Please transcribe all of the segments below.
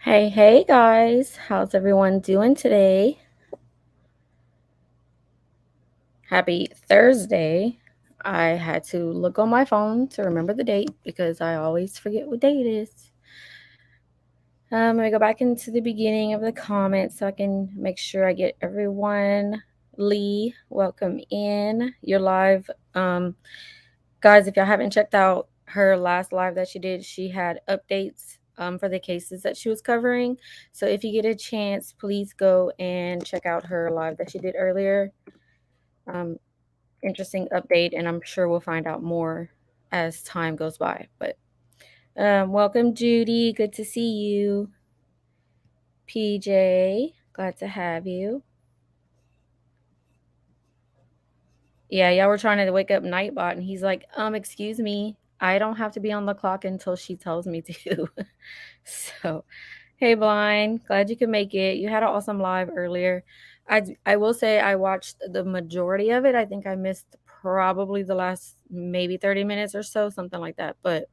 Hey guys, how's everyone doing today? Happy Thursday. I had to look on my phone to remember the date because I always forget what day it is. Let me go back into the beginning of the comments so I can make sure I get everyone. Lee, welcome in. You're live. Guys, if y'all haven't checked out her last live that she did, she had updates for the cases that she was covering. So if you get a chance, please go and check out her live that she did earlier. Interesting update, and I'm sure we'll find out more as time goes by. But welcome, Judy. Good to see you. PJ, glad to have you. Yeah, y'all were trying to wake up Nightbot, and he's like, excuse me, I don't have to be on the clock until she tells me to. So, hey, Blind, glad you could make it. You had an awesome live earlier. I will say I watched the majority of it. I think I missed probably the last maybe 30 minutes or so, something like that. But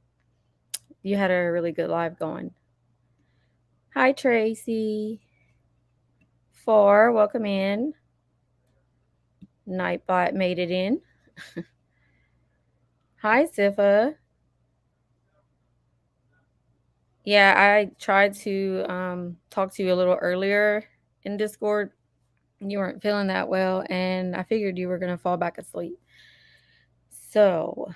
you had a really good live going. Hi, Tracy. Four, welcome in. Nightbot made it in. Hi, Sifa. Yeah, I tried to talk to you a little earlier in Discord. You weren't feeling that well, and I figured you were going to fall back asleep. So,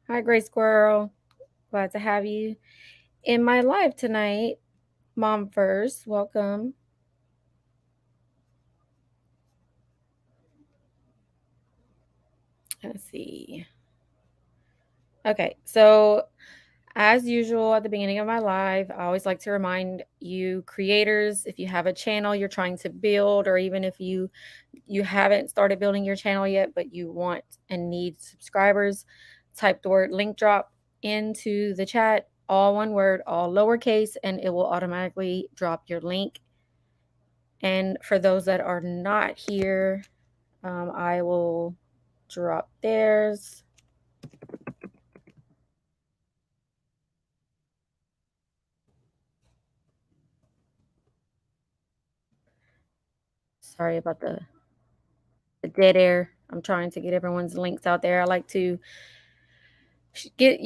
hi, Gray Squirrel. Glad to have you in my live tonight. Mom first, welcome. Let's see. Okay, so as usual, at the beginning of my live, I always like to remind you creators, if you have a channel you're trying to build, or even if you haven't started building your channel yet, but you want and need subscribers, type the word link drop into the chat, all one word, all lowercase, and it will automatically drop your link. And for those that are not here, I will drop theirs. Sorry about the dead air. I'm trying to get everyone's links out there. I like to get,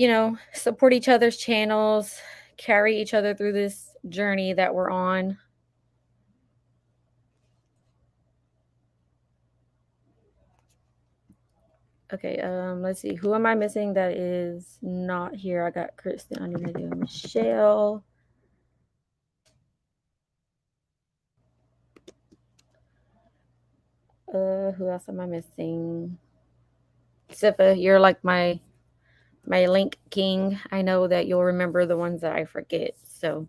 support each other's channels, carry each other through this journey that we're on. Okay, let's see. Who am I missing that is not here? I got Kristen, I need to do Michelle. Who else am I missing? Sifa, you're like my link king. I know that you'll remember the ones that I forget. So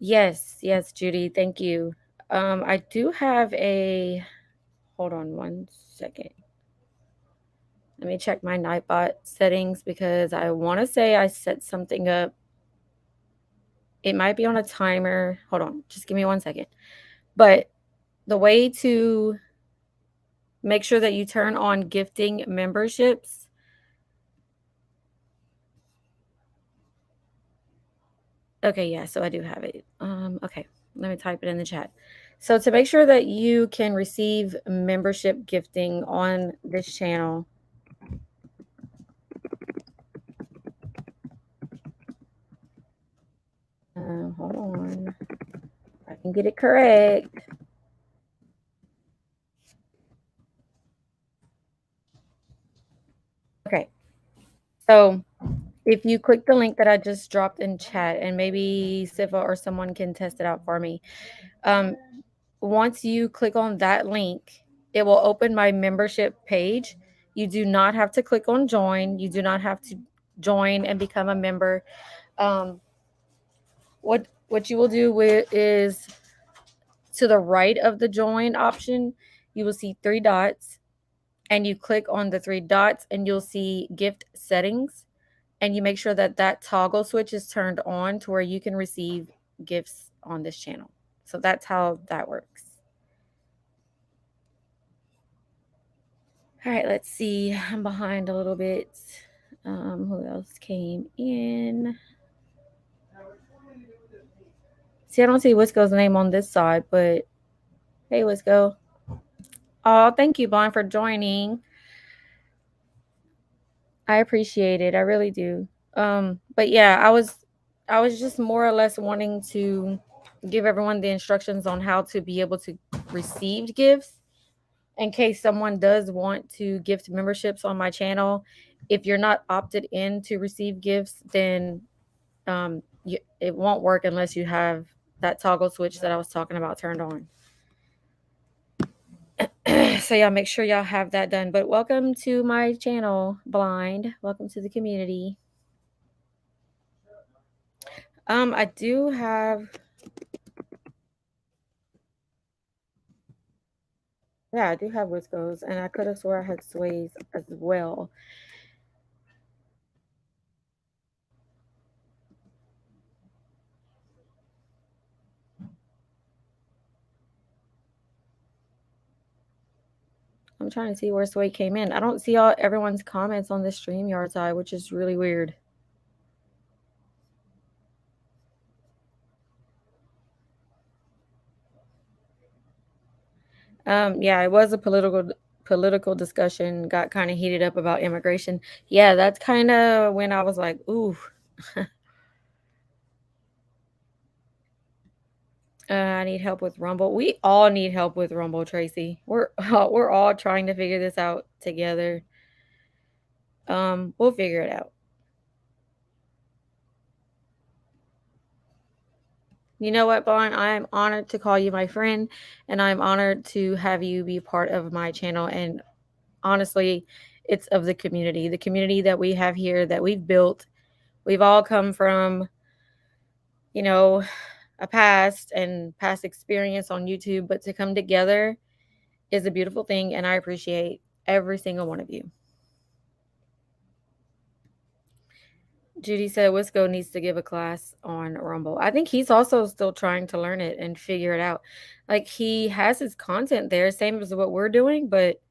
yes, Judy, thank you. I do have a hold on one second. Let me check my Nightbot settings because I want to say I set something up. It might be on a timer. Hold on, just give me 1 second. But the way to make sure that you turn on gifting memberships. Okay, yeah, so I do have it. Okay, let me type it in the chat. So to make sure that you can receive membership gifting on this channel, hold on, I can get it correct. Okay, so if you click the link that I just dropped in chat, and maybe Siva or someone can test it out for me. Once you click on that link, it will open my membership page. You do not have to click on join. You do not have to join and become a member. What you will do is to the right of the join option, you will see 3 dots, and you click on the 3 dots and you'll see gift settings, and you make sure that that toggle switch is turned on to where you can receive gifts on this channel. So that's how that works. All right, let's see. I'm behind a little bit. Who else came in? See, I don't see Wisco's name on this side, but hey, Wisco. Oh, thank you, Blind, for joining. I appreciate it. I really do. But yeah, I was just more or less wanting to give everyone the instructions on how to be able to receive gifts in case someone does want to gift memberships on my channel. If you're not opted in to receive gifts, then it won't work unless you have that toggle switch that I was talking about turned on. So yeah, make sure y'all have that done. But welcome to my channel, Blind. Welcome to the community. I do have, yeah, I do have Wiscos, and I could have swore I had Sways as well. I'm trying to see where Sway came in. I don't see everyone's comments on the StreamYard side, which is really weird. Yeah, it was a political discussion, got kind of heated up about immigration. Yeah, that's kind of when I was like, ooh. I need help with Rumble. We all need help with Rumble, Tracy. We're all trying to figure this out together. We'll figure it out. You know what, Vaughn? I am honored to call you my friend, and I'm honored to have you be part of my channel. And honestly, it's of the community that we have here that we've built. We've all come from, you know, a past experience on YouTube, but to come together is a beautiful thing, and I appreciate every single one of you. Judy said Wisco needs to give a class on Rumble. I think he's also still trying to learn it and figure it out. Like he has his content there, same as what we're doing, but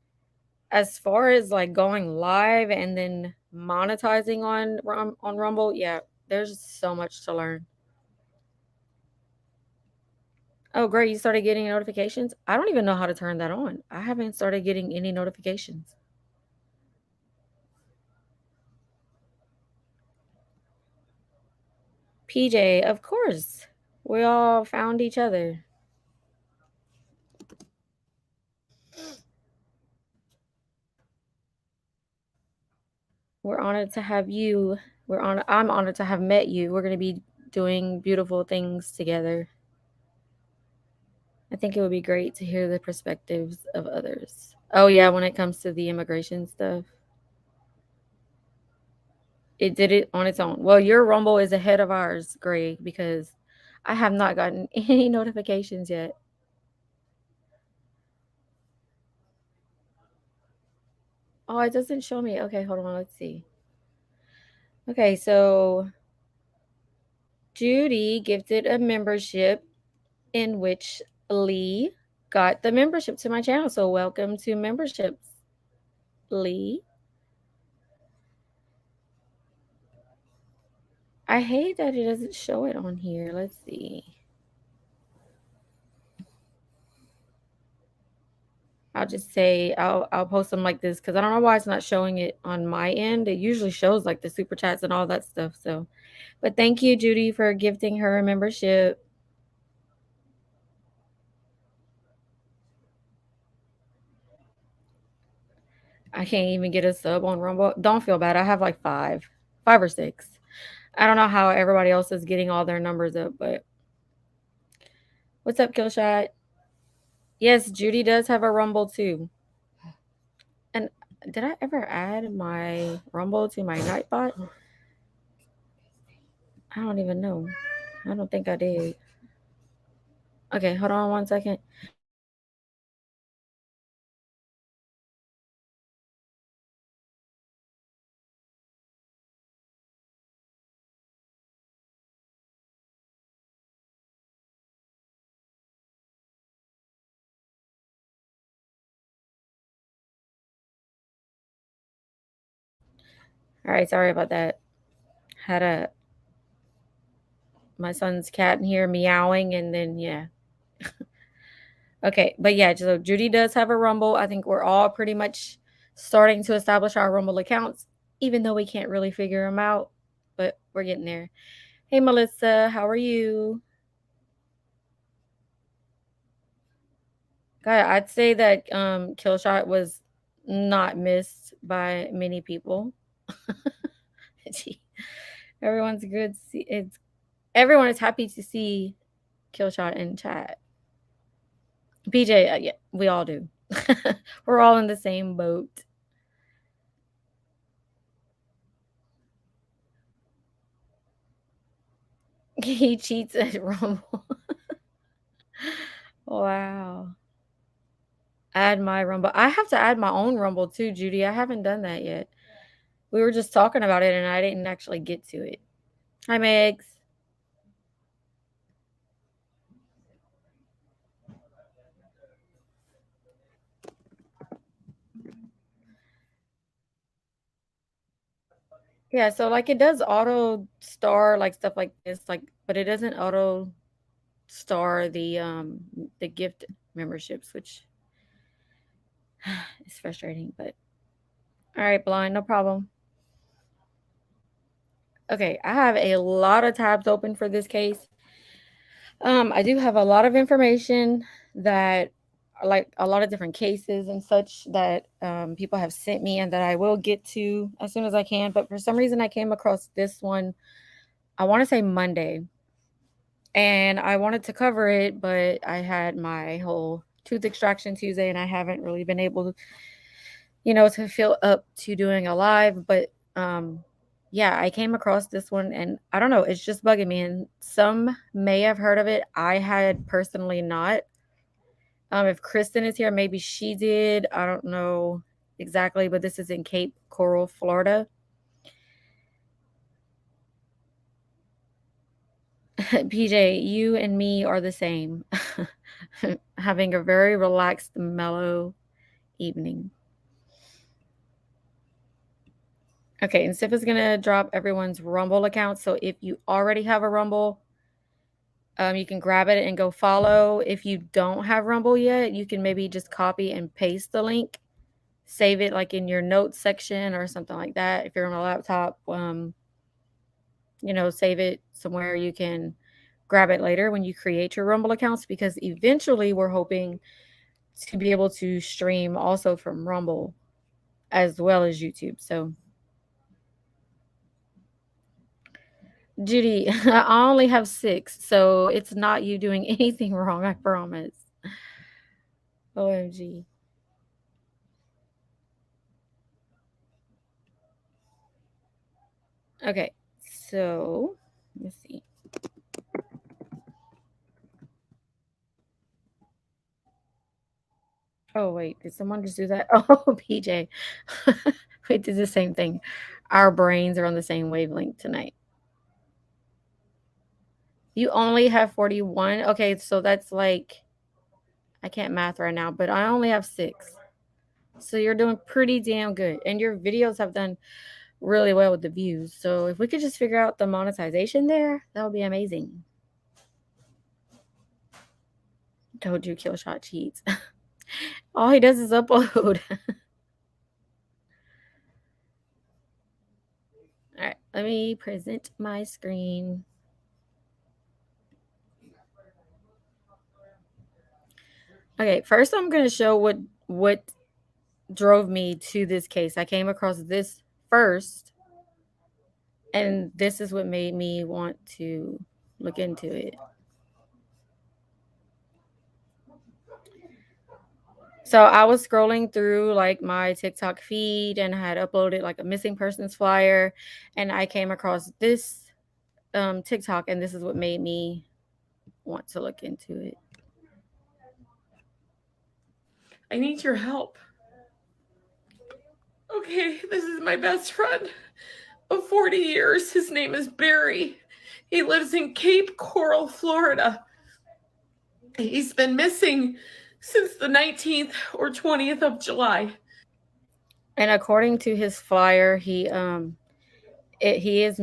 as far as like going live and then monetizing on Rumble, yeah, there's so much to learn. Oh, great. You started getting notifications? I don't even know how to turn that on. I haven't started getting any notifications. PJ, of course. We all found each other. We're honored to have you. I'm honored to have met you. We're going to be doing beautiful things together. I think it would be great to hear the perspectives of others. Oh yeah, when it comes to the immigration stuff. It did it on its own. Well, your Rumble is ahead of ours, Greg, because I have not gotten any notifications yet. Oh, it doesn't show me. Okay, hold on. Let's see. Okay, so Judy gifted a membership in which Lee got the membership to my channel. So welcome to memberships, Lee. I hate that it doesn't show it on here. Let's see. I'll just say I'll post them like this because I don't know why it's not showing it on my end. It usually shows like the super chats and all that stuff. So, but thank you, Judy, for gifting her a membership. I can't even get a sub on Rumble. Don't feel bad. I have like five or six. I don't know how everybody else is getting all their numbers up, but what's up, Killshot? Yes, Judy does have a Rumble too. And did I ever add my Rumble to my Nightbot? I don't even know. I don't think I did. Okay, hold on one second. All right, sorry about that. Had a my son's cat in here meowing, and then yeah. Okay, but yeah, so Judy does have a Rumble. I think we're all pretty much starting to establish our Rumble accounts, even though we can't really figure them out, but we're getting there. Hey, Melissa, how are you? I'd say that Killshot was not missed by many people. Gee, everyone's good. Everyone is happy to see Killshot in chat. PJ, yeah, we all do. We're all in the same boat. He cheats at Rumble. Wow. Add my Rumble. I have to add my own Rumble too, Judy. I haven't done that yet. We were just talking about it and I didn't actually get to it. Hi, Megs. Yeah, so like it does auto star like stuff like this, like, but it doesn't auto star the gift memberships, which is frustrating, but all right, blind, no problem. Okay, I have a lot of tabs open for this case. I do have a lot of information that are like a lot of different cases and such that people have sent me and that I will get to as soon as I can. But for some reason, I came across this one, I want to say Monday, and I wanted to cover it, but I had my whole tooth extraction Tuesday and I haven't really been able to feel up to doing a live. But yeah, I came across this one and I don't know, it's just bugging me. And some may have heard of it. I had personally not. If Kristen is here, maybe she did. I don't know exactly, but this is in Cape Coral, Florida. PJ, you and me are the same. Having a very relaxed, mellow evening. Okay, and Sif is gonna drop everyone's Rumble account. So if you already have a Rumble, you can grab it and go follow. If you don't have Rumble yet, you can maybe just copy and paste the link, save it like in your notes section or something like that. If you're on a laptop, save it somewhere you can grab it later when you create your Rumble accounts, because eventually we're hoping to be able to stream also from Rumble as well as YouTube. So Judy, I only have 6, so it's not you doing anything wrong, I promise. OMG. Okay, so let's see. Oh, wait, did someone just do that? Oh, PJ. We did the same thing. Our brains are on the same wavelength tonight. You only have 41? Okay, so that's like, I can't math right now, but I only have 6. So you're doing pretty damn good. And your videos have done really well with the views. So if we could just figure out the monetization there, that would be amazing. Told you Killshot cheats. All he does is upload. All right, let me present my screen. Okay, first I'm going to show what drove me to this case. I came across this first, and this is what made me want to look into it. So I was scrolling through like my TikTok feed and I had uploaded like a missing persons flyer, and I came across this TikTok, and this is what made me want to look into it. I need your help. Okay, this is my best friend of 40 years. His name is Barry. He lives in Cape Coral, Florida. He's been missing since the 19th or 20th of July. And according to his flyer, he has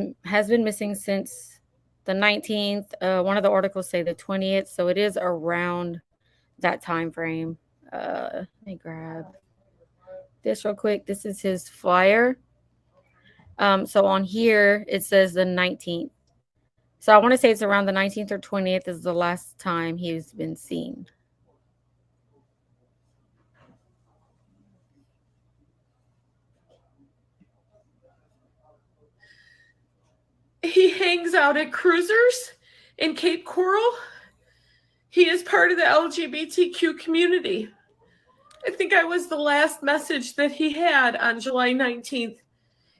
been missing since the 19th. One of the articles say the 20th, so it is around that time frame. Let me grab this real quick. This is his flyer. So on here it says the 19th. So I want to say it's around the 19th or 20th is the last time he's been seen. He hangs out at cruisers in Cape Coral. He is part of the LGBTQ community. I think I was the last message that he had on July 19th.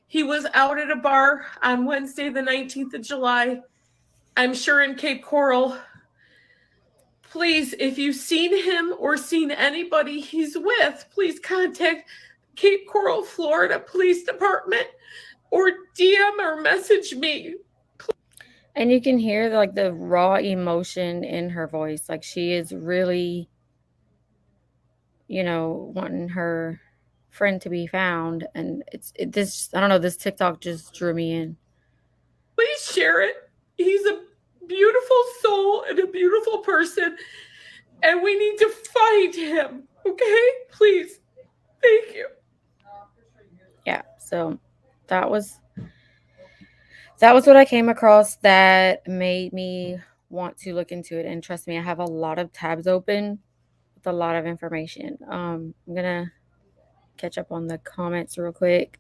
He was out at a bar on Wednesday, the 19th of July. I'm sure in Cape Coral. Please, if you've seen him or seen anybody he's with, please contact Cape Coral, Florida Police Department or DM or message me. And you can hear like the raw emotion in her voice. Like she is really, wanting her friend to be found. And this, I don't know, this TikTok just drew me in. Please share it. He's a beautiful soul and a beautiful person, and we need to find him. Okay? Please. Thank you. Yeah. So that was that was what I came across that made me want to look into it. And trust me, I have a lot of tabs open with a lot of information. I'm gonna catch up on the comments real quick.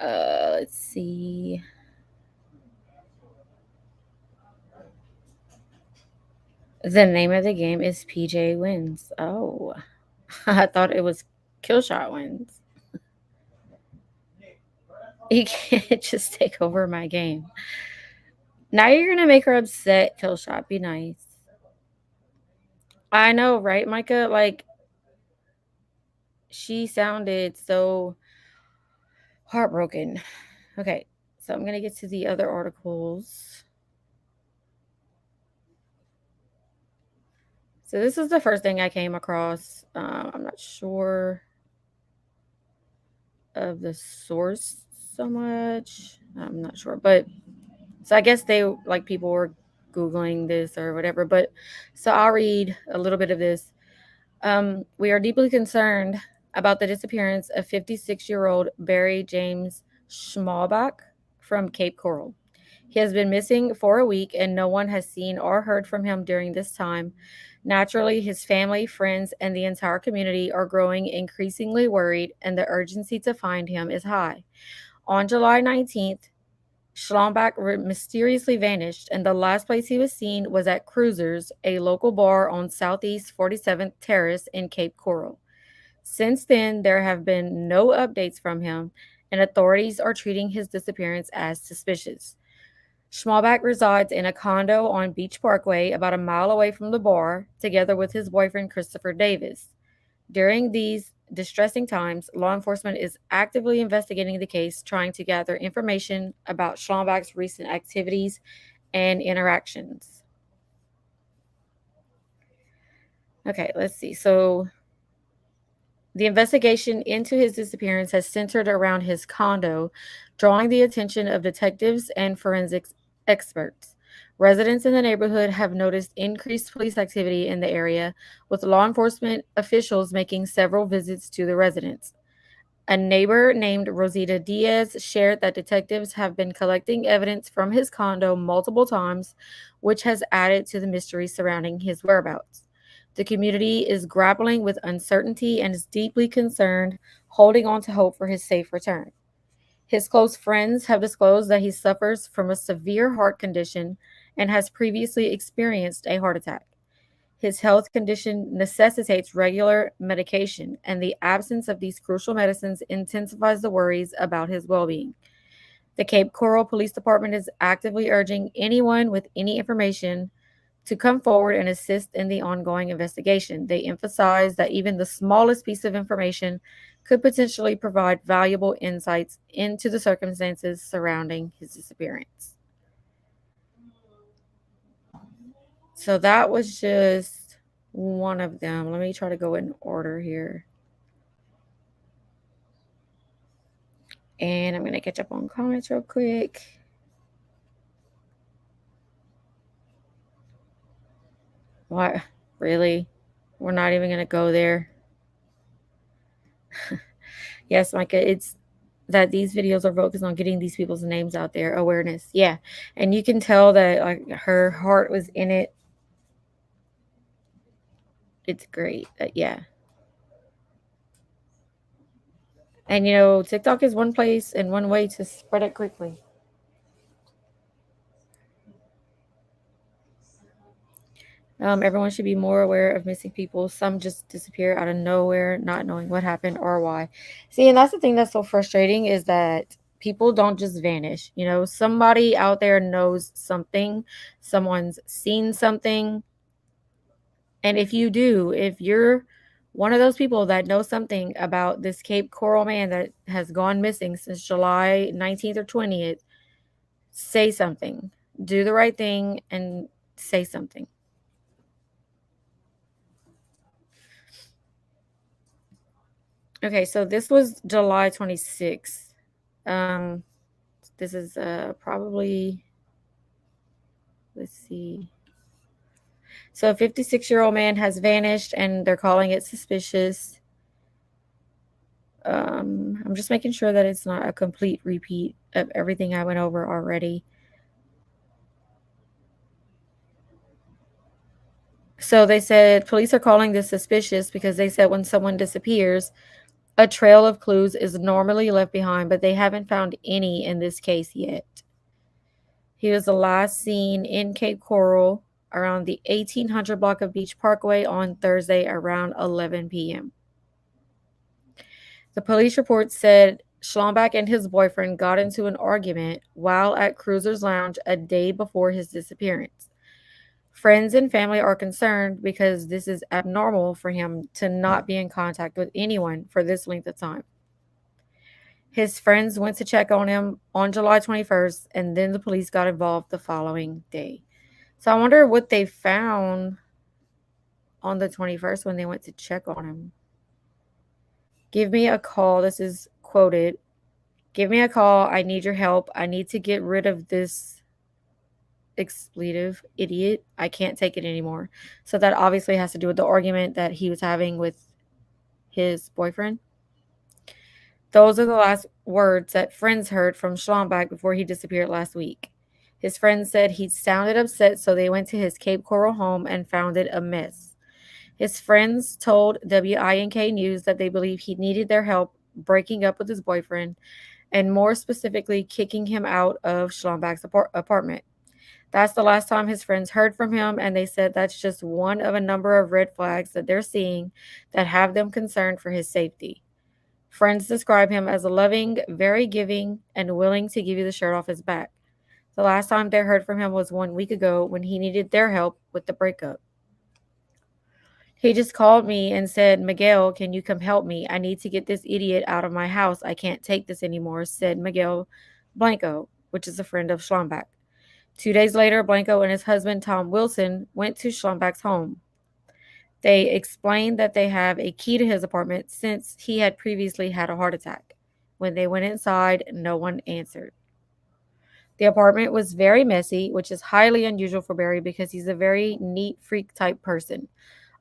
Let's see. The name of the game is PJ Wins. Oh, I thought it was Killshot Wins. You can't just take over my game. Now you're gonna make her upset. Killshot, be nice. I know, right, Micah? Like she sounded so heartbroken. Okay, so I'm gonna get to the other articles. So this is the first thing I came across. I'm not sure of the source so much. I'm not sure, but so I guess they like people were googling this or whatever. But so I'll read a little bit of this. We are deeply concerned about the disappearance of 56-year-old Barry James Schmalbach from Cape Coral. He has been missing for a week and no one has seen or heard from him during this time. Naturally, his family, friends, and the entire community are growing increasingly worried, and the urgency to find him is high. On July 19th, Schlombach mysteriously vanished, and the last place he was seen was at Cruisers, a local bar on Southeast 47th Terrace in Cape Coral. Since then, there have been no updates from him, and authorities are treating his disappearance as suspicious. Schmalbach resides in a condo on Beach Parkway, about a mile away from the bar, together with his boyfriend Christopher Davis. During these distressing times, law enforcement is actively investigating the case, trying to gather information about Schlombach's recent activities and interactions. Okay, let's see. So, the investigation into his disappearance has centered around his condo, drawing the attention of detectives and forensics experts. Residents in the neighborhood have noticed increased police activity in the area, with law enforcement officials making several visits to the residence. A neighbor named Rosita Diaz shared that detectives have been collecting evidence from his condo multiple times, which has added to the mystery surrounding his whereabouts. The community is grappling with uncertainty and is deeply concerned, holding on to hope for his safe return. His close friends have disclosed that he suffers from a severe heart condition and has previously experienced a heart attack. His health condition necessitates regular medication, and the absence of these crucial medicines intensifies the worries about his well being. The Cape Coral Police Department is actively urging anyone with any information to come forward and assist in the ongoing investigation. They emphasize that even the smallest piece of information could potentially provide valuable insights into the circumstances surrounding his disappearance. So that was just one of them. Let me try to go in order here. And I'm going to catch up on comments real quick. Why? Really? We're not even going to go there. Yes, Micah, it's that these videos are focused on getting these people's names out there, awareness. Yeah. And you can tell that like her heart was in it. It's great. Yeah. And TikTok is one place and one way to spread it quickly. Everyone should be more aware of missing people. Some just disappear out of nowhere, not knowing what happened or why. See, and that's the thing that's so frustrating is that people don't just vanish. Somebody out there knows something, someone's seen something. And if you're one of those people that knows something about this Cape Coral man that has gone missing since July 19th or 20th, say something. Do the right thing and say something. Okay, so this was July 26th. Um, this is probably, let's see. So a 56-year-old man has vanished and they're calling it suspicious. I'm just making sure that it's not a complete repeat of everything I went over already. So they said police are calling this suspicious because they said when someone disappears, a trail of clues is normally left behind, but they haven't found any in this case yet. He was the last seen in Cape Coral around the 1800 block of Beach Parkway on Thursday around 11 p.m. The police report said Schlombach and his boyfriend got into an argument while at Cruiser's Lounge a day before his disappearance. Friends and family are concerned because this is abnormal for him to not be in contact with anyone for this length of time. His friends went to check on him on July 21st, and then the police got involved the following day. So I wonder what they found on the 21st when they went to check on him. Give me a call. This is quoted. Give me a call. I need your help. I need to get rid of this expletive idiot. I can't take it anymore. So that obviously has to do with the argument that he was having with his boyfriend. Those are the last words that friends heard from Schlombach before he disappeared last week. His friends said he sounded upset, so they went to his Cape Coral home and found it a mess. His friends told WINK News that they believe he needed their help breaking up with his boyfriend and more specifically kicking him out of Schlombach's apartment. That's the last time his friends heard from him, and they said that's just one of a number of red flags that they're seeing that have them concerned for his safety. Friends describe him as loving, very giving, and willing to give you the shirt off his back. The last time they heard from him was 1 week ago when he needed their help with the breakup. He just called me and said, Miguel, can you come help me? I need to get this idiot out of my house. I can't take this anymore, said Miguel Blanco, which is a friend of Schlombach. 2 days later, Blanco and his husband, Tom Wilson, went to Schlombach's home. They explained that they have a key to his apartment since he had previously had a heart attack. When they went inside, no one answered. The apartment was very messy, which is highly unusual for Barry because he's a very neat freak type person.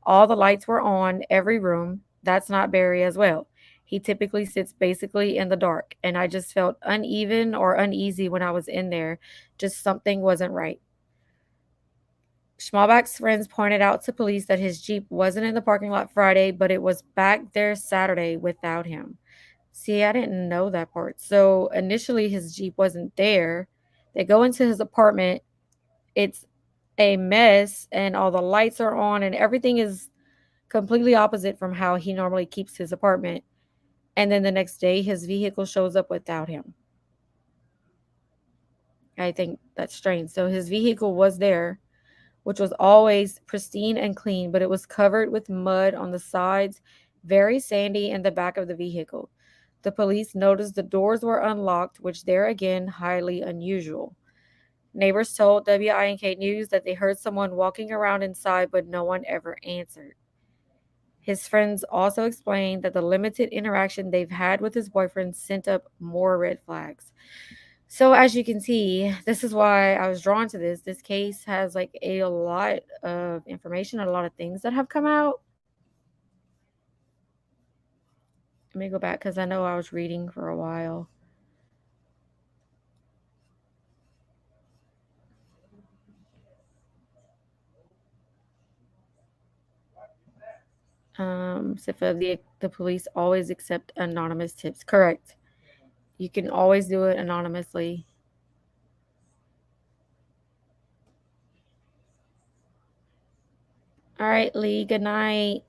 All the lights were on every room. That's not Barry as well. He typically sits basically in the dark, and I just felt uneven or uneasy when I was in there. Just something wasn't right. Schmalbach's friends pointed out to police that his Jeep wasn't in the parking lot Friday, but it was back there Saturday without him. See, I didn't know that part. So initially, his Jeep wasn't there. They go into his apartment. It's a mess, and all the lights are on, and everything is completely opposite from how he normally keeps his apartment. And then the next day, his vehicle shows up without him. I think that's strange. So his vehicle was there, which was always pristine and clean, but it was covered with mud on the sides, very sandy in the back of the vehicle. The police noticed the doors were unlocked, which there again highly unusual. Neighbors told WINK News that they heard someone walking around inside, but no one ever answered. His friends also explained that the limited interaction they've had with his boyfriend sent up more red flags. So as you can see, this is why I was drawn to this. This case has like a lot of information, a lot of things that have come out. Let me go back because I know I was reading for a while. So for the police always accept anonymous tips. Correct. You can always do it anonymously. All right, Lee. Good night.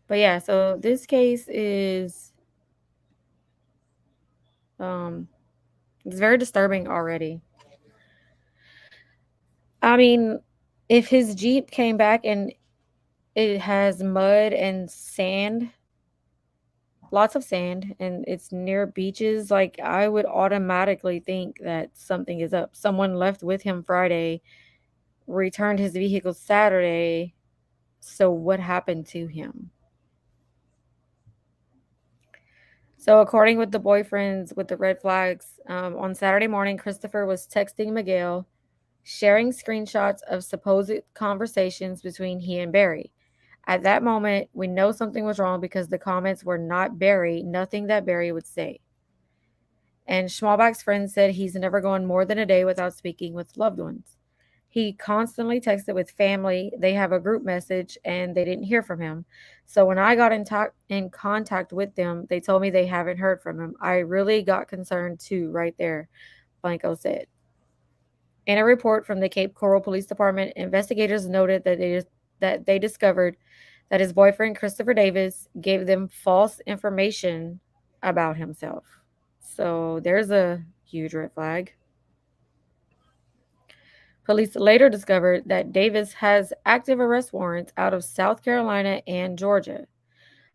But yeah, so this case is um it's very disturbing already. I mean, if his Jeep came back and it has mud and sand, lots of sand, and it's near beaches, like I would automatically think that something is up. Someone left with him Friday, returned his vehicle Saturday. So what happened to him? So according with the boyfriends with the red flags, on Saturday morning, Christopher was texting Miguel, sharing screenshots of supposed conversations between he and Barry. At that moment, we know something was wrong because the comments were not Barry, nothing that Barry would say. And Schmalbach's friend said he's never gone more than a day without speaking with loved ones. He constantly texted with family. They have a group message and they didn't hear from him. So when I got in contact with them, they told me they haven't heard from him. I really got concerned too, right there, Blanco said. In a report from the Cape Coral Police Department, investigators noted that they discovered that his boyfriend Christopher Davis gave them false information about himself. So there's a huge red flag. Police later discovered that Davis has active arrest warrants out of South Carolina and Georgia.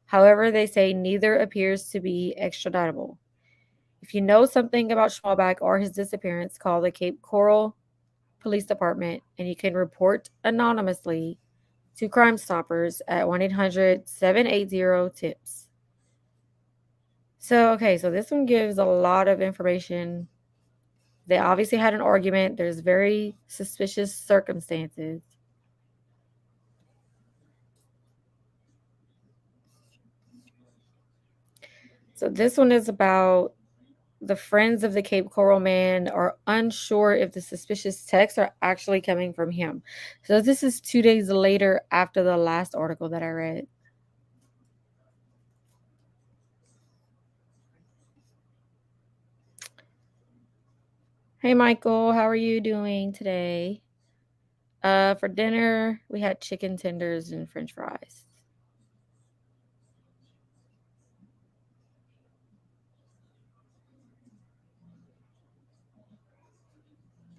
However, they say neither appears to be extraditable. If you know something about Schmalbach or his disappearance, call the Cape Coral Police Department and you can report anonymously to Crime Stoppers at 1-800-780-TIPS. So this one gives a lot of information. They obviously had an argument. There's very suspicious circumstances. So this one is about the friends of the Cape Coral man are unsure if the suspicious texts are actually coming from him. So this is 2 days later after the last article that I read. Hey Michael, how are you doing today? For dinner, we had chicken tenders and french fries.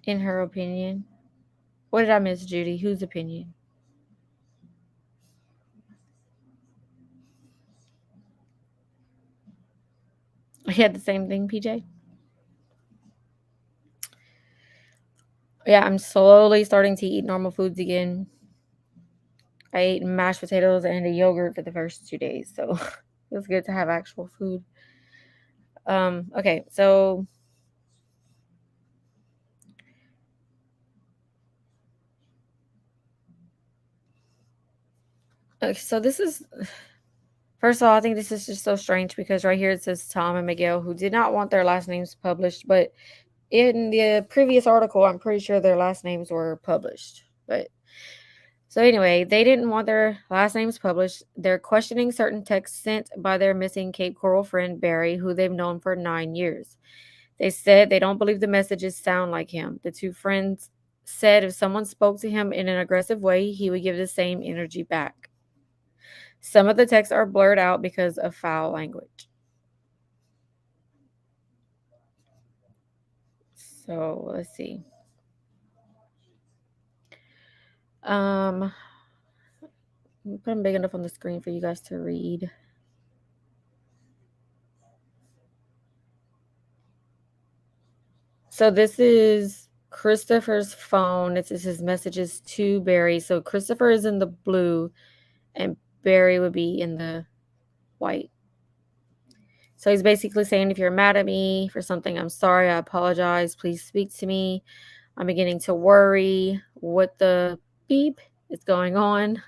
In her opinion. What did I miss, Judy? Whose opinion? I had the same thing, PJ. Yeah, I'm slowly starting to eat normal foods again. I ate mashed potatoes and a yogurt for the first 2 days, so it was good to have actual food. Okay, so this is first of all, I think this is just so strange because right here it says Tom and Miguel who did not want their last names published, but in the previous article, I'm pretty sure their last names were published. But so anyway, they didn't want their last names published. They're questioning certain texts sent by their missing Cape Coral friend Barry, who they've known for 9 years. They said they don't believe the messages sound like him. The two friends said if someone spoke to him in an aggressive way, he would give the same energy back. Some of the texts are blurred out because of foul language. So let's see. Um, put them big enough on the screen for you guys to read. So this is Christopher's phone. This is his messages to Barry. So Christopher is in the blue and Barry would be in the white. So he's basically saying, if you're mad at me for something, I'm sorry, I apologize, please speak to me. I'm beginning to worry what the beep is going on.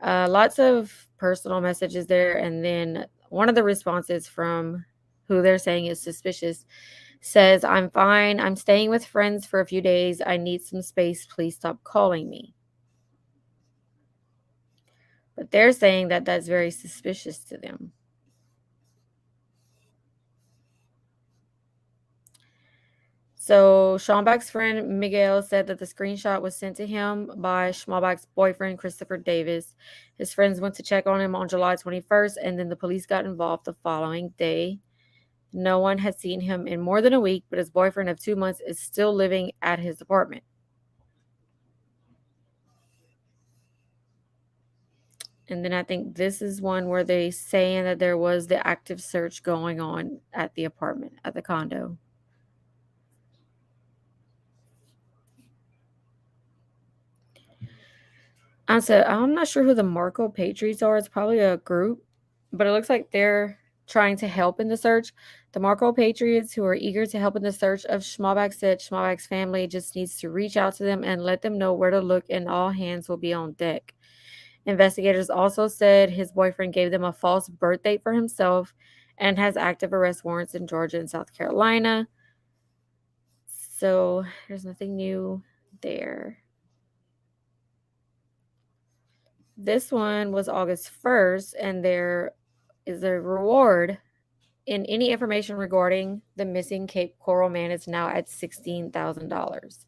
Lots of personal messages there. And then one of the responses from who they're saying is suspicious says, I'm fine. I'm staying with friends for a few days. I need some space. Please stop calling me. But they're saying that that's very suspicious to them. So Schmalbach's friend Miguel said that the screenshot was sent to him by Schmalbach's boyfriend Christopher Davis. His friends went to check on him on July 21st, and then the police got involved the following day. No one had seen him in more than a week, but his boyfriend of 2 months is still living at his apartment. And then I think this is one where they saying that there was the active search going on at the apartment, at the condo. I'm not sure who the Marco Patriots are. It's probably a group, but it looks like they're trying to help in the search. The Marco Patriots, who are eager to help in the search of Schmalbach, said Schmalbach's family just needs to reach out to them and let them know where to look, and all hands will be on deck. Investigators also said his boyfriend gave them a false birth date for himself and has active arrest warrants in Georgia and South Carolina. So there's nothing new there. This one was August 1st, and there is a reward in any information regarding the missing Cape Coral man is now at $16,000.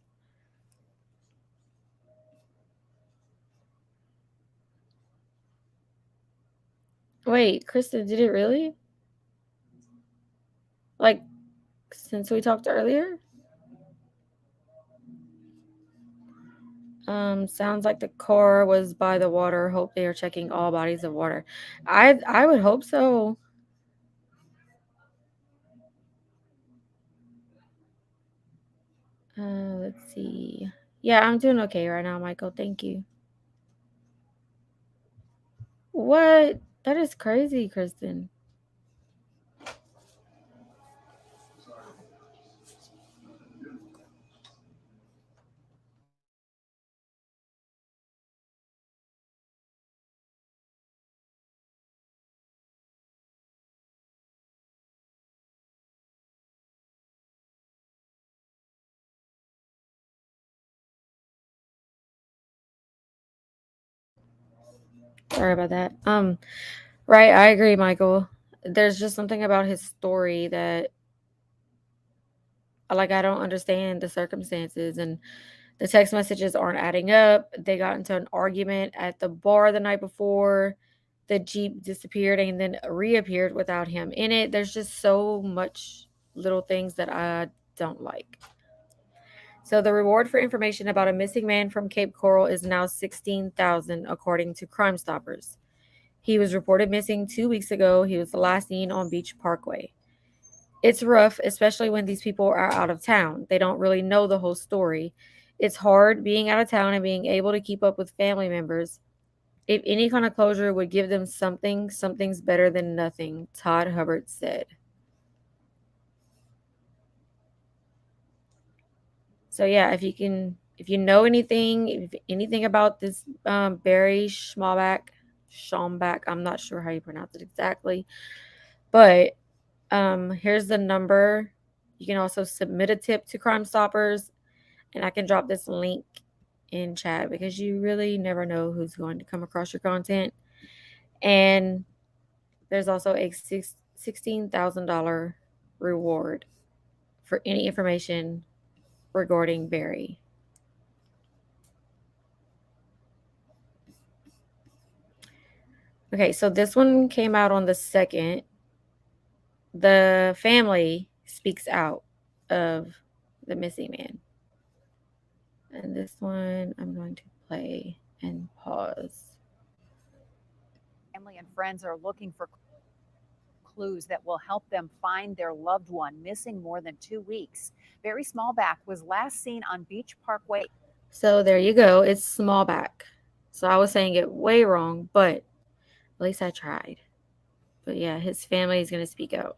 Wait, Kristen, did it really? Like, since we talked earlier? Sounds like the car was by the water. Hope they are checking all bodies of water. I would hope so. Let's see. Yeah, I'm doing okay right now, Michael. Thank you. What? That is crazy, Kristen. Sorry about that. Right, I agree, Michael. There's just something about his story that like I don't understand the circumstances, and the text messages aren't adding up. They got into an argument at the bar the night before. The Jeep disappeared and then reappeared without him in it. There's just so much little things that I don't like. So the reward for information about a missing man from Cape Coral is now 16,000 according to Crime Stoppers. He was reported missing 2 weeks ago. He was last seen on Beach Parkway. It's rough, especially when these people are out of town. They don't really know the whole story. It's hard being out of town and being able to keep up with family members. If any kind of closure would give them something, something's better than nothing, Todd Hubbard said. So yeah, if you know anything, if anything about this Barry Schmalbach, I'm not sure how you pronounce it exactly, but here's the number. You can also submit a tip to Crime Stoppers, and I can drop this link in chat because you really never know who's going to come across your content. And there's also a $16,000 reward for any information regarding Barry. Okay, so this one came out on the 2nd. The family speaks out of the missing man. And this one I'm going to play and pause. Family and friends are looking for clues that will help them find their loved one missing more than 2 weeks. Barry Smallback was last seen on Beach Parkway. So there you go. It's Smallback. So I was saying it way wrong, but At least I tried. But yeah, his family is going to speak out.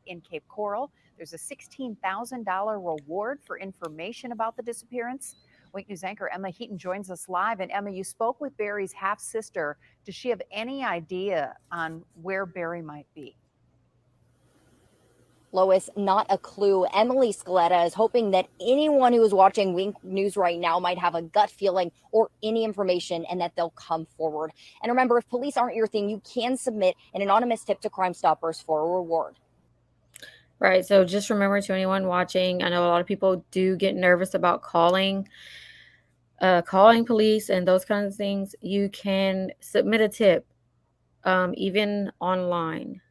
in Cape Coral. There's a $16,000 reward for information about the disappearance. Wake News anchor Emma Heaton joins us live. And Emma, you spoke with Barry's half sister. Does she have any idea on where Barry might be? Lois, not a clue. Emily Scaletta is hoping that anyone who is watching Wink News right now might have a gut feeling or any information and that they'll come forward. And remember, if police aren't your thing, you can submit an anonymous tip to Crime Stoppers for a reward. Right. So just remember, to anyone watching, I know a lot of people do get nervous about calling police and those kinds of things. You can submit a tip, even online.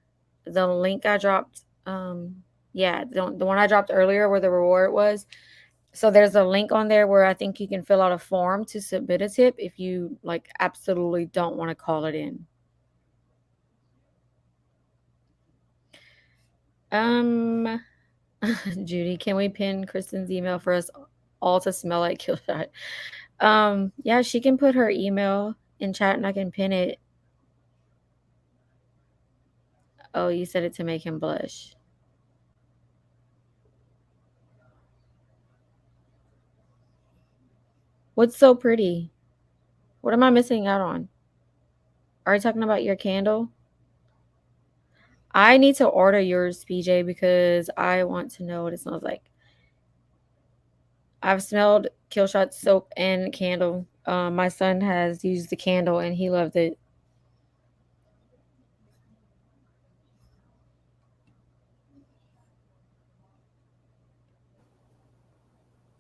The link I dropped, the one I dropped earlier where the reward was. So there's a link on there where I think you can fill out a form to submit a tip if you like absolutely don't want to call it in. Um, Judy, can we pin Kristen's email for us all to smell like Killshot? Yeah, she can put her email in chat and I can pin it. Oh, you said it to make him blush. What's so pretty? What am I missing out on? Are you talking about your candle? I need to order yours, PJ, because I want to know what it smells like. I've smelled Killshot soap and candle. My son has used the candle and he loved it.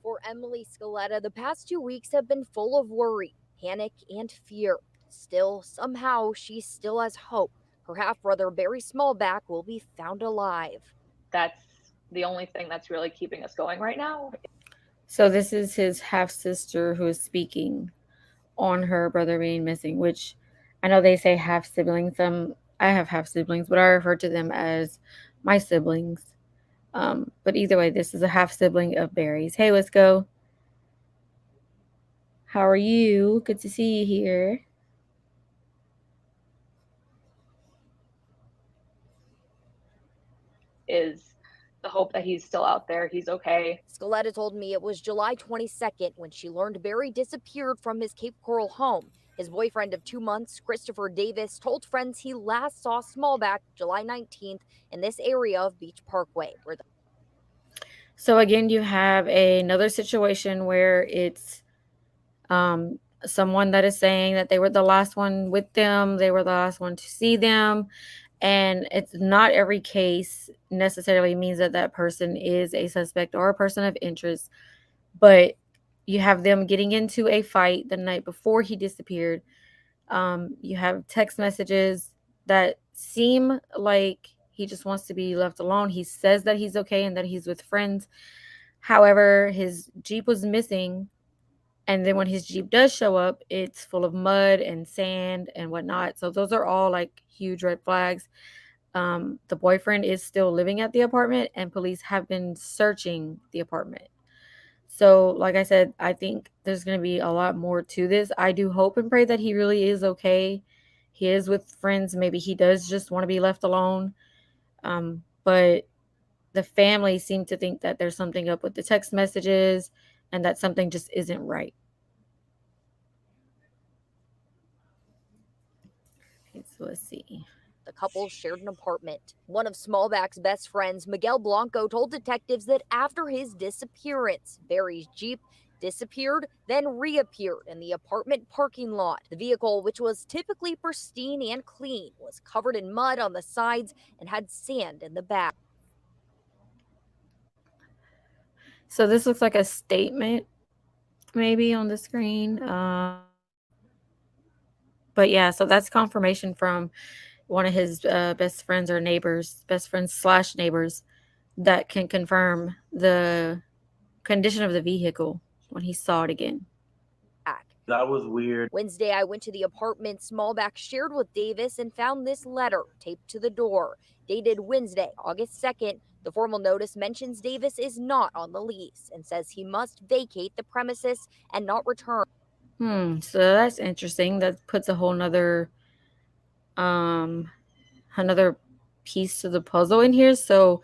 For Emily Scaletta, the past 2 weeks have been full of worry, panic, and fear. Still, somehow, she still has hope. Her half brother, Barry Smallback, will be found alive. That's the only thing that's really keeping us going right now. So this is his half sister who is speaking on her brother being missing, which I know they say half siblings. I have half siblings, but I refer to them as my siblings. But either way, this is a half sibling of Barry's. Hey, let's go. How are you? Good to see you here. Is the hope that he's still out there, he's okay. Scaletta told me it was July 22nd when she learned Barry disappeared from his Cape Coral home. His boyfriend of 2 months, Christopher Davis, told friends he last saw Smallback July 19th in this area of Beach Parkway. So again, you have another situation where it's someone that is saying that they were the last one with them, they were the last one to see them, and it's not every case necessarily means that that person is a suspect or a person of interest, but you have them getting into a fight the night before he disappeared. You have text messages that seem like he just wants to be left alone. He says that he's okay and that he's with friends. However, his Jeep was missing. And then when his Jeep does show up, it's full of mud and sand and whatnot. So those are all like huge red flags. The boyfriend is still living at the apartment, and police have been searching the apartment. So, like I said, I think there's going to be a lot more to this. I do hope and pray that he really is okay. He is with friends. Maybe he does just want to be left alone. But the family seem to think that there's something up with the text messages and that something just isn't right. Okay, so let's see. The couple shared an apartment. One of Smallback's best friends, Miguel Blanco, told detectives that after his disappearance, Barry's Jeep disappeared, then reappeared in the apartment parking lot. The vehicle, which was typically pristine and clean, was covered in mud on the sides and had sand in the back. So this looks like a statement maybe on the screen. But yeah, so that's confirmation from one of his best friends or neighbors, best friends slash neighbors, that can confirm the condition of the vehicle when he saw it again. That was weird. Wednesday, I went to the apartment Smallback shared with Davis and found this letter taped to the door. Dated Wednesday, August 2nd, the formal notice mentions Davis is not on the lease and says he must vacate the premises and not return. So that's interesting. That puts a whole nother another piece to the puzzle in here. So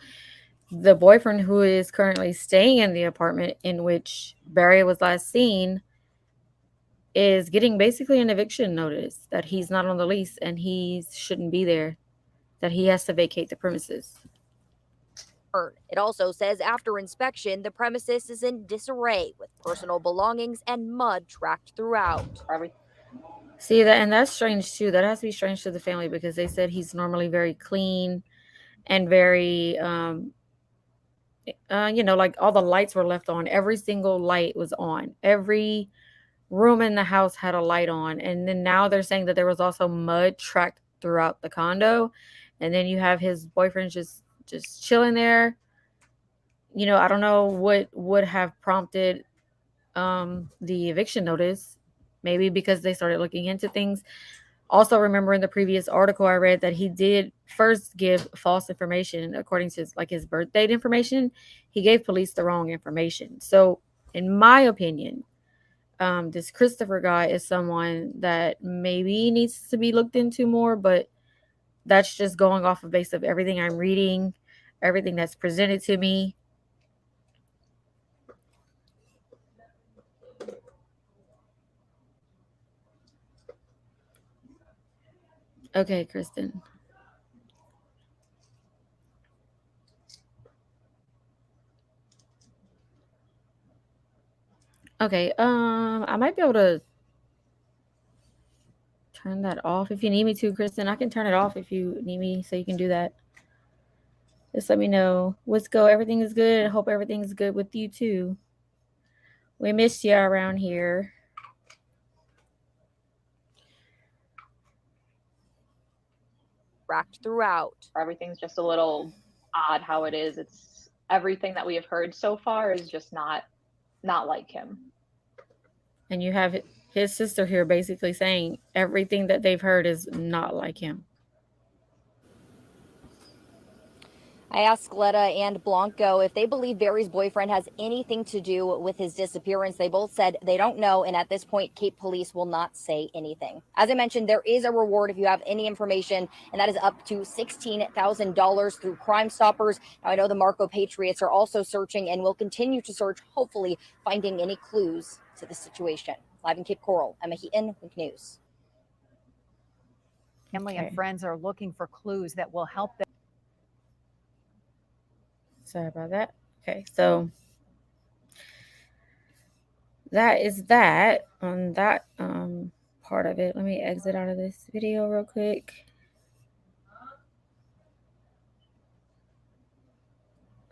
the boyfriend who is currently staying in the apartment in which Barry was last seen is getting basically an eviction notice that he's not on the lease and he shouldn't be there, that he has to vacate the premises. It also says after inspection, the premises is in disarray with personal belongings and mud tracked throughout. See that, and that's strange too. That has to be strange to the family because they said he's normally very clean and very, like all the lights were left on. Every single light was on. Every room in the house had a light on. And then now they're saying that there was also mud tracked throughout the condo. And then you have his boyfriend just chilling there. I don't know what would have prompted the eviction notice. Maybe because they started looking into things. Also, remember in the previous article I read that he did first give false information according to his birth date information. He gave police the wrong information. So, in my opinion, this Christopher guy is someone that maybe needs to be looked into more, but that's just going off of base of everything I'm reading, everything that's presented to me. Okay, Kristen. Okay, I might be able to turn that off if you need me to, Kristen. I can turn it off if you need me, so you can do that. Just let me know. Let's go. Everything is good. I hope everything's good with you too. We missed you around here. Tracked throughout. Everything's just a little odd how it is. It's everything that we have heard so far is just not like him. And you have his sister here basically saying everything that they've heard is not like him. I asked Letta and Blanco if they believe Barry's boyfriend has anything to do with his disappearance. They both said they don't know, and at this point, Cape Police will not say anything. As I mentioned, there is a reward if you have any information, and that is up to $16,000 through Crime Stoppers. Now, I know the Marco Patriots are also searching and will continue to search, hopefully finding any clues to the situation. Live in Cape Coral, Emma Heaton, Link News. Family and friends are looking for clues that will help them. Sorry about that. Okay, so that is that on that part of it. Let me exit out of this video real quick.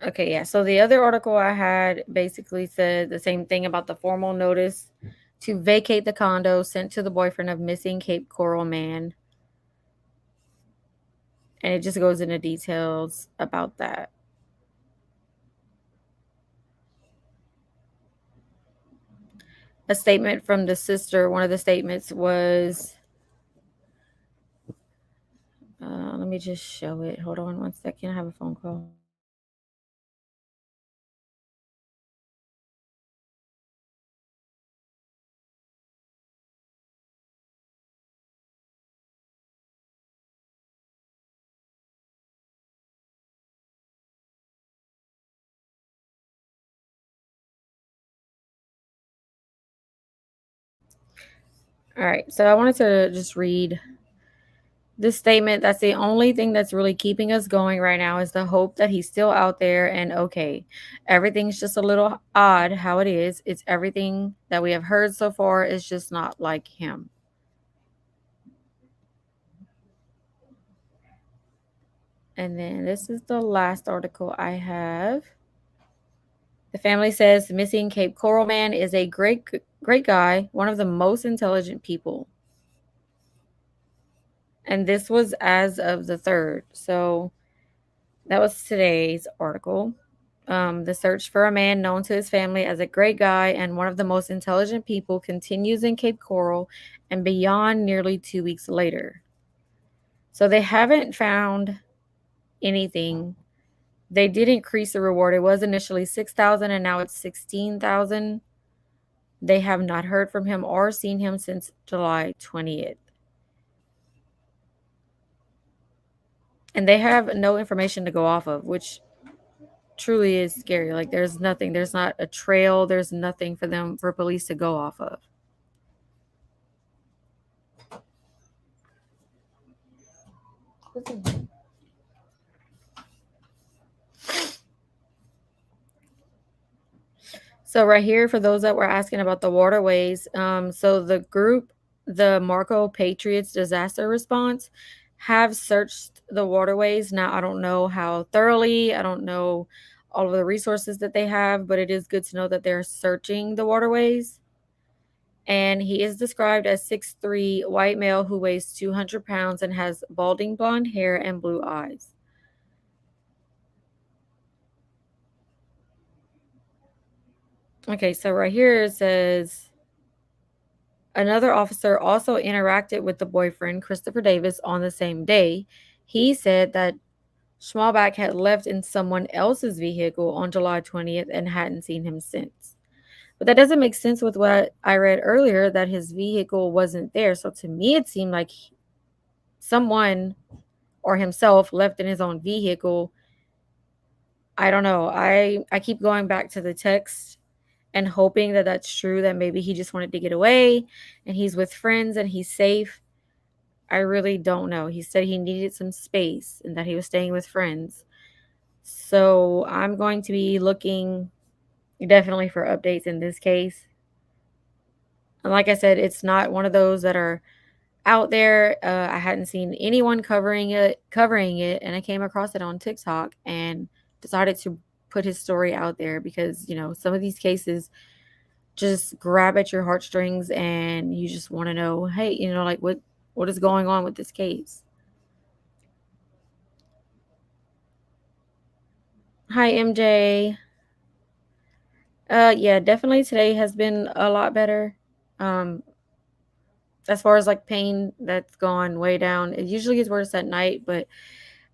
Okay, yeah. So the other article I had basically said the same thing about the formal notice to vacate the condo sent to the boyfriend of missing Cape Coral man. And it just goes into details about that. A statement from the sister, one of the statements was, let me just show it. Hold on one second. I have a phone call. All right, so I wanted to just read this statement. That's the only thing that's really keeping us going right now is the hope that he's still out there and okay. Everything's just a little odd how it is. It's everything that we have heard so far is just not like him. And then this is the last article I have. The family says the missing Cape Coral man is a great guy, one of the most intelligent people. And this was as of the 3rd. So that was today's article. The search for a man known to his family as a great guy and one of the most intelligent people continues in Cape Coral and beyond nearly 2 weeks later. So they haven't found anything. They did increase the reward. It was initially 6,000 and now it's 16,000. They have not heard from him or seen him since July 20th. and they have no information to go off of, which truly is scary. Like there's nothing, there's not a trail, there's nothing for them for police to go off of. So right here, for those that were asking about the waterways, so the group, the Marco Patriots Disaster Response, have searched the waterways. Now I don't know how thoroughly, I don't know all of the resources that they have, but it is good to know that they're searching the waterways. And he is described as 6'3", white male who weighs 200 pounds and has balding blonde hair and blue eyes. Okay, so right here it says another officer also interacted with the boyfriend, Christopher Davis, on the same day. He said that Schmalbach had left in someone else's vehicle on July 20th and hadn't seen him since. But that doesn't make sense with what I read earlier, that his vehicle wasn't there. So to me, it seemed like someone or himself left in his own vehicle. I don't know. I keep going back to the text and hoping that that's true, that maybe he just wanted to get away and he's with friends and he's safe. I really don't know. He said he needed some space and that he was staying with friends. So I'm going to be looking definitely for updates in this case. And like I said, it's not one of those that are out there. I hadn't seen anyone covering it, and I came across it on TikTok and decided to put his story out there because, some of these cases just grab at your heartstrings and you just want to know, hey, like what is going on with this case? Hi, MJ. Yeah, definitely today has been a lot better. Um, as far as like pain, that's gone way down. It usually gets worse at night, but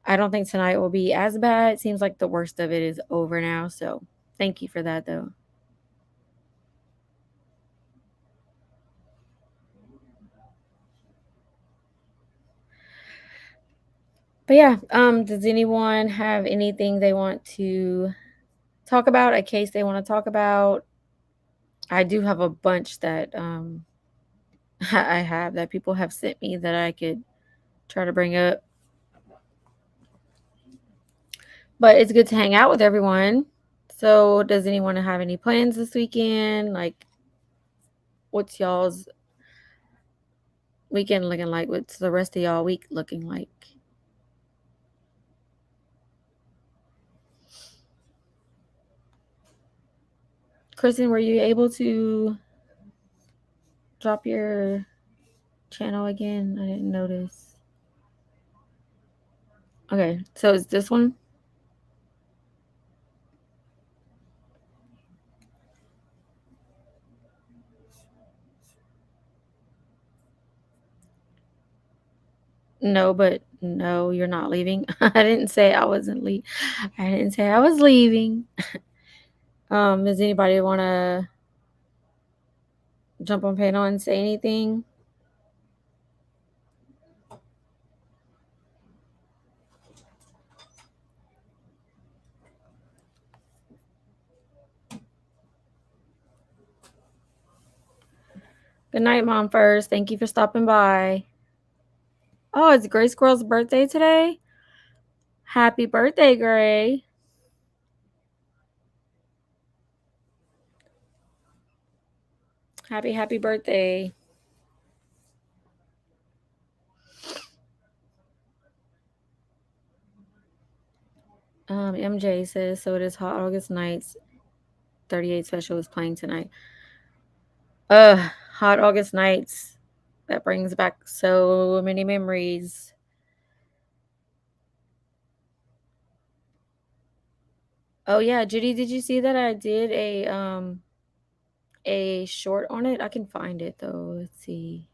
I don't think tonight will be as bad. It seems like the worst of it is over now. So thank you for that, though. But yeah, does anyone have anything they want to talk about? A case they want to talk about? I do have a bunch that I have that people have sent me that I could try to bring up. But it's good to hang out with everyone. So, does anyone have any plans this weekend? Like, what's y'all's weekend looking like? What's the rest of y'all week looking like? Kristen, were you able to drop your channel again? I didn't notice. Okay, so is this one? No, but no, you're not leaving. I didn't say I wasn't leaving. I didn't say I was leaving. Does anybody want to jump on panel and say anything? Good night, Mom. First, thank you for stopping by. Oh, it's Gray Squirrel's birthday today. Happy birthday, Gray. Happy birthday. MJ says, so it is Hot August Nights. 38 Special is playing tonight. Hot August Nights. That brings back so many memories. Oh yeah, Judy, did you see that I did a short on it? I can find it though. Let's see.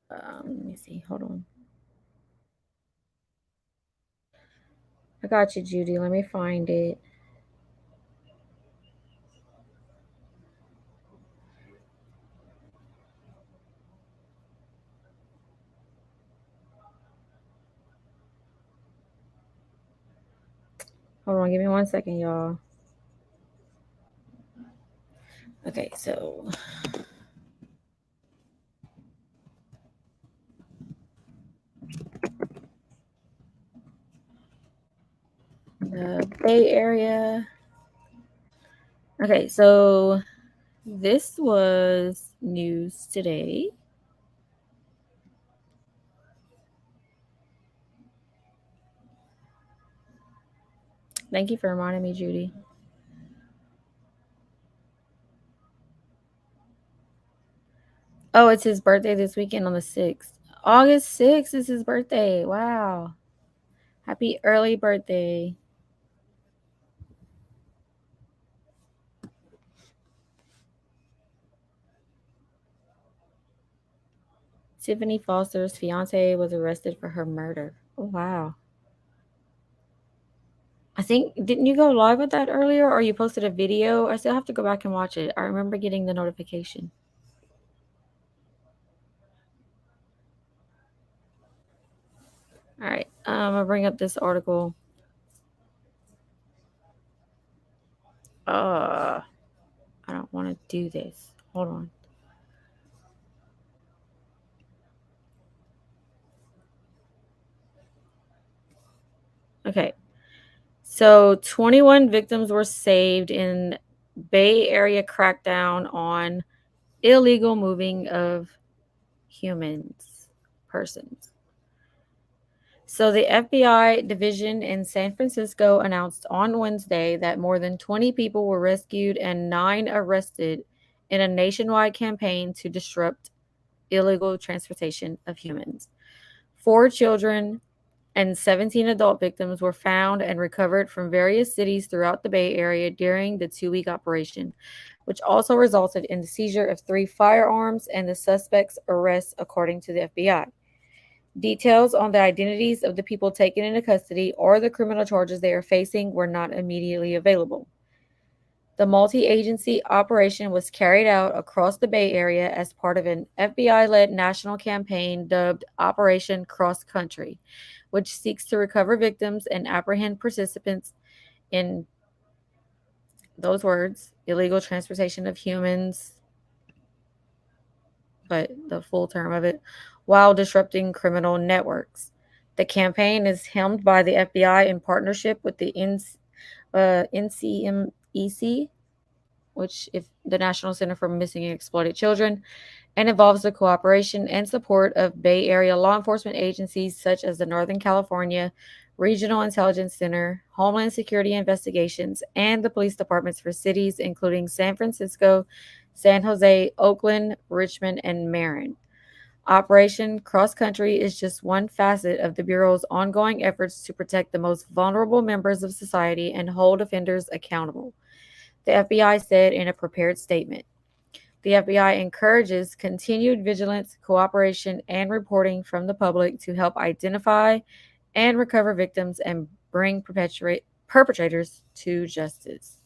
Let me see. Hold on. I got you, Judy. Let me find it. Hold on, give me 1 second, y'all. Okay, so the Bay Area. Okay, so this was news today. Thank you for reminding me, Judy. Oh, it's his birthday this weekend on the 6th. August 6th is his birthday. Wow. Happy early birthday. Tiffany Foster's fiance was arrested for her murder. Oh, wow. I think, didn't you go live with that earlier or you posted a video? I still have to go back and watch it. I remember getting the notification. All right. I'm going to bring up this article. I don't want to do this. Hold on. Okay. So 21 victims were saved in Bay Area crackdown on illegal moving of persons. So the FBI division in San Francisco announced on Wednesday that more than 20 people were rescued and 9 arrested in a nationwide campaign to disrupt illegal transportation of humans. 4 children and 17 adult victims were found and recovered from various cities throughout the Bay Area during the 2-week operation, which also resulted in the seizure of 3 firearms and the suspects' arrests, according to the FBI. Details on the identities of the people taken into custody or the criminal charges they are facing were not immediately available. The multi-agency operation was carried out across the Bay Area as part of an FBI-led national campaign dubbed Operation Cross Country, which seeks to recover victims and apprehend participants in those words, illegal transportation of humans, but the full term of it, while disrupting criminal networks. The campaign is helmed by the FBI in partnership with the NCMEC, which is the National Center for Missing and Exploited Children, and involves the cooperation and support of Bay Area law enforcement agencies such as the Northern California Regional Intelligence Center, Homeland Security Investigations, and the police departments for cities including San Francisco, San Jose, Oakland, Richmond, and Marin. Operation Cross Country is just one facet of the Bureau's ongoing efforts to protect the most vulnerable members of society and hold offenders accountable, the FBI said in a prepared statement. The FBI encourages continued vigilance, cooperation, and reporting from the public to help identify and recover victims and bring perpetrators to justice.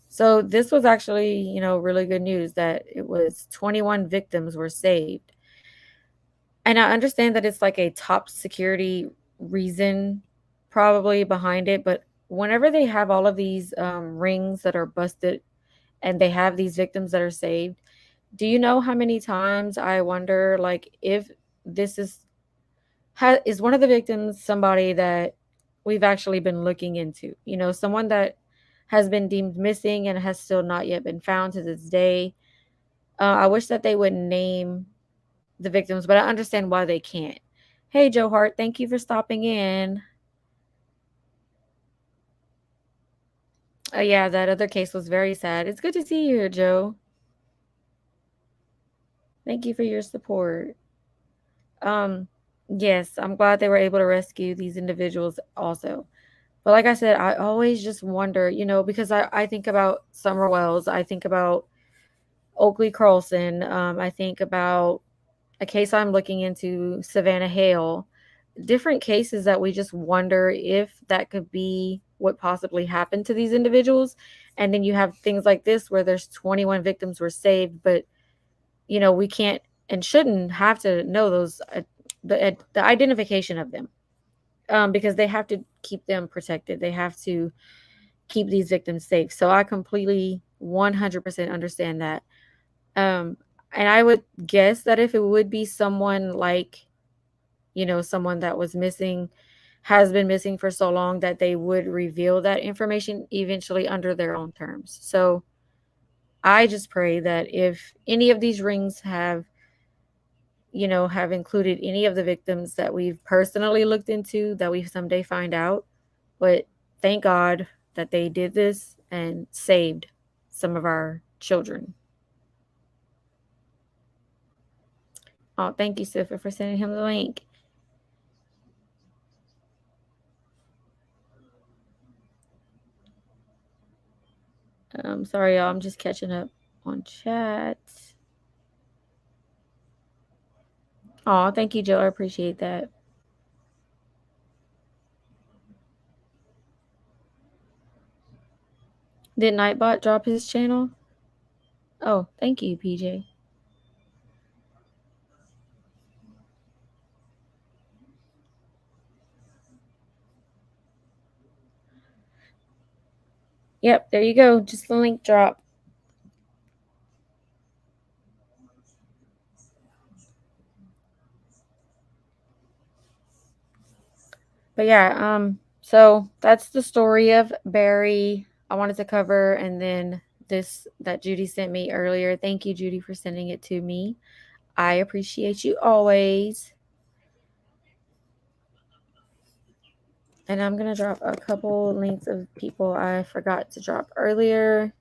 So this was actually, really good news that it was 21 victims were saved. And I understand that it's like a top security reason probably behind it, but whenever they have all of these rings that are busted and they have these victims that are saved, do you know how many times I wonder, like, if this is one of the victims somebody that we've actually been looking into? Someone that has been deemed missing and has still not yet been found to this day. I wish that they would name the victims, but I understand why they can't. Hey, Joe Hart, thank you for stopping in. Yeah, that other case was very sad. It's good to see you here, Joe. Thank you for your support. Yes, I'm glad they were able to rescue these individuals also. But like I said, I always just wonder, because I think about Summer Wells, I think about Oakley Carlson, I think about a case I'm looking into, Savannah Hale, different cases that we just wonder if that could be what possibly happened to these individuals. And then you have things like this where there's 21 victims were saved, but we can't and shouldn't have to know those the identification of them, because they have to keep them protected. They have to keep these victims safe. So I completely 100% understand that. Um, and I would guess that if it would be someone like, someone that was missing, has been missing for so long, that they would reveal that information eventually under their own terms. So I just pray that if any of these rings have included any of the victims that we've personally looked into, that we someday find out. But thank God that they did this and saved some of our children. Oh, thank you, Sifa, for sending him the link. Sorry, y'all. I'm just catching up on chat. Oh, thank you, Joe. I appreciate that. Did Nightbot drop his channel? Oh, thank you, PJ. Yep, there you go. Just the link drop. But yeah, so that's the story of Barry I wanted to cover, and then this that Judy sent me earlier. Thank you, Judy, for sending it to me. I appreciate you always. And I'm gonna drop a couple links of people I forgot to drop earlier.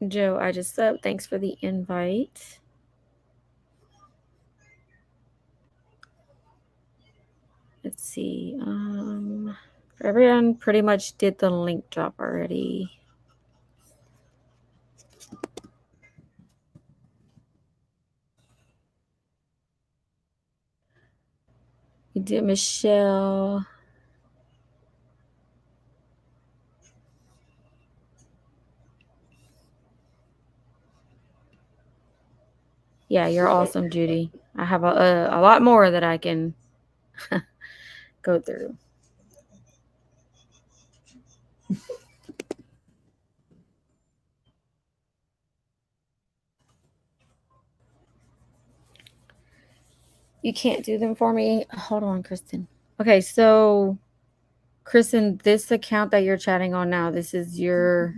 Joe, I just subbed. Thanks for the invite. Let's see. Everyone pretty much did the link drop already. We did Michelle. Yeah, you're awesome, Judy. I have a lot more that I can go through. You can't do them for me? Hold on, Kristen. Okay, so Kristen, this account that you're chatting on now, this is your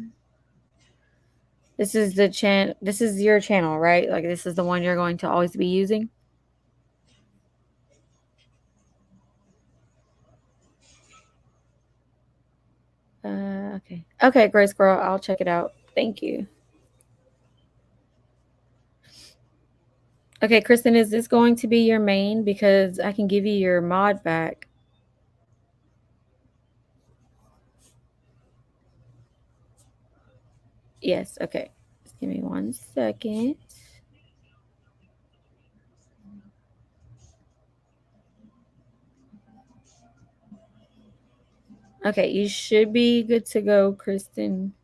this is your channel, right? Like this is the one you're going to always be using? Okay. Okay, Grace Girl, I'll check it out. Thank you. Okay, Kristen, is this going to be your main? Because I can give you your mod back. Yes, okay. Just give me 1 second. Okay, you should be good to go, Kristen.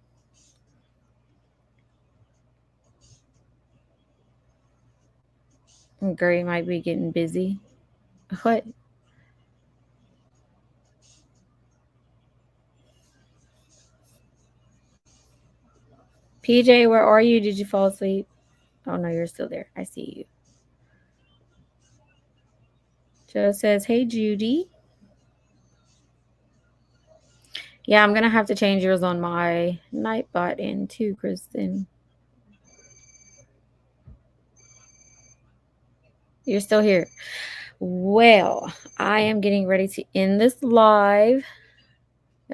Gray might be getting busy. What? PJ, where are you? Did you fall asleep? Oh, no, you're still there. I see you. Joe says, hey, Judy. Yeah, I'm going to have to change yours on my Nightbot end too, Kristen. You're still here. Well, I am getting ready to end this live.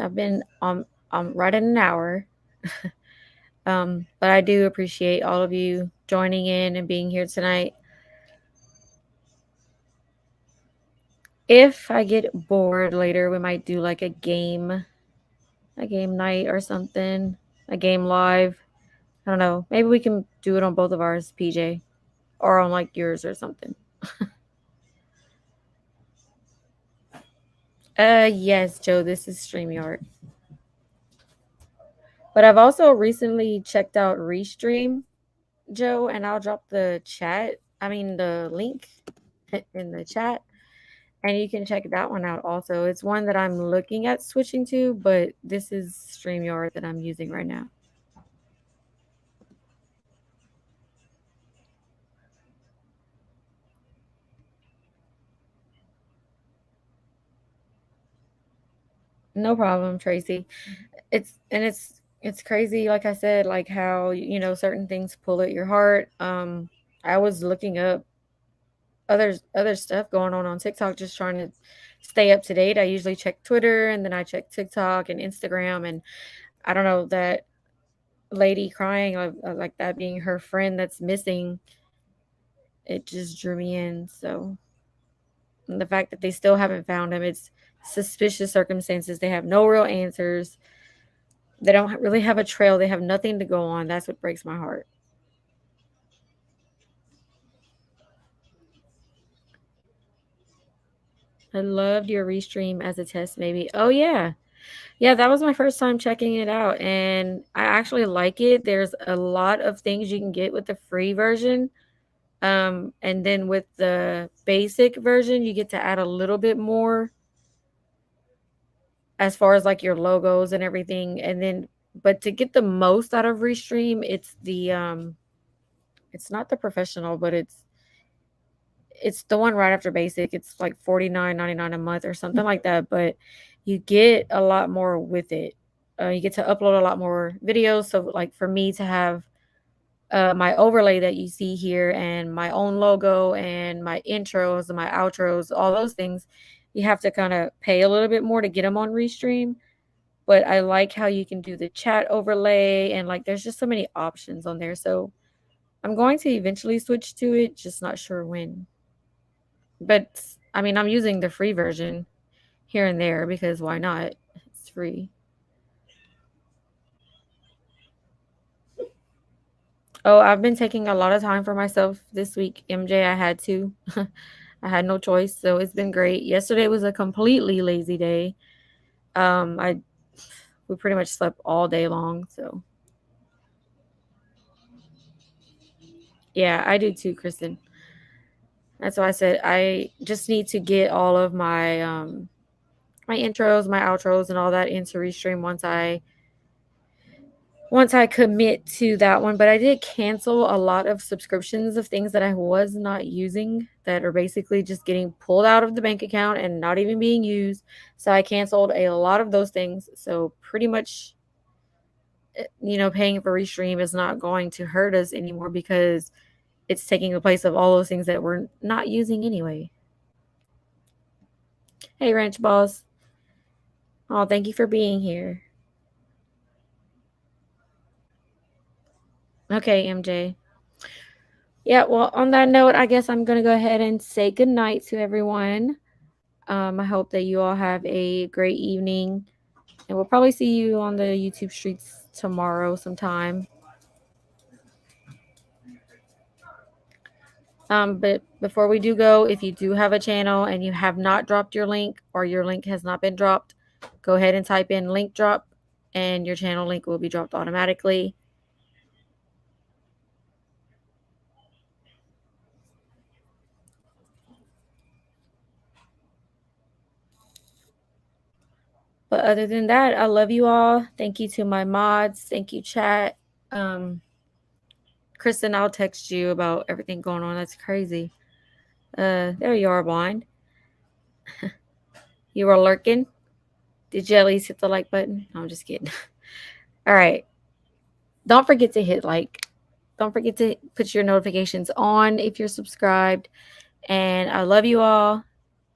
I've been right at an hour. But I do appreciate all of you joining in and being here tonight. If I get bored later, we might do like a game night or something, a game live. I don't know. Maybe we can do it on both of ours, PJ, or on like yours or something. Yes, Joe, this is StreamYard. But I've also recently checked out Restream, Joe, and I'll drop the link in the chat, and you can check that one out also. It's one that I'm looking at switching to, but this is StreamYard that I'm using right now. No problem, Tracy. It's crazy, like I said, like how certain things pull at your heart. I was looking up other stuff going on TikTok, just trying to stay up to date. I usually check Twitter and then I check TikTok and Instagram, and I don't know, that lady crying like that being her friend that's missing, it just drew me in. So, and the fact that they still haven't found him, it's suspicious circumstances. They have no real answers. They don't really have a trail. They have nothing to go on. That's what breaks my heart. I loved your restream as a test, maybe. Oh yeah. Yeah, that was my first time checking it out, and I actually like it. There's a lot of things you can get with the free version. And then with the basic version, you get to add a little bit more as far as like your logos and everything. And then but to get the most out of Restream, it's not the professional, but it's the one right after basic. It's like 49.99 a month or something like that, but you get a lot more with it. You get to upload a lot more videos. So like for me to have my overlay that you see here and my own logo and my intros and my outros, all those things, you have to kind of pay a little bit more to get them on Restream. But I like how you can do the chat overlay, and like there's just so many options on there. So I'm going to eventually switch to it, just not sure when. But I mean, I'm using the free version here and there because why not? It's free. Oh, I've been taking a lot of time for myself this week, MJ. I had to. I had no choice, so it's been great. Yesterday was a completely lazy day. I we pretty much slept all day long, so yeah, I do too, Kristen. That's why I said I just need to get all of my intros, my outros, and all that into Restream once I commit to that one. But I did cancel a lot of subscriptions of things that I was not using that are basically just getting pulled out of the bank account and not even being used. So I canceled a lot of those things. So pretty much, paying for Restream is not going to hurt us anymore because it's taking the place of all those things that we're not using anyway. Hey, Ranch Boss. Oh, thank you for being here. Okay, MJ. Yeah, well, on that note, I guess I'm going to go ahead and say good night to everyone. I hope that you all have a great evening. And we'll probably see you on the YouTube streets tomorrow sometime. But before we do go, if you do have a channel and you have not dropped your link or your link has not been dropped, go ahead and type in link drop and your channel link will be dropped automatically. But other than that, I love you all. Thank you to my mods. Thank you, chat. Kristen, I'll text you about everything going on. That's crazy. There you are, blind. You were lurking. Did you at least hit the like button? No, I'm just kidding. All right. Don't forget to hit like. Don't forget to put your notifications on if you're subscribed. And I love you all.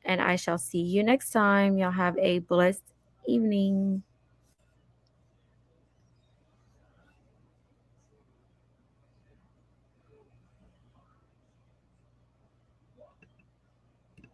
And I shall see you next time. Y'all have a blessed evening.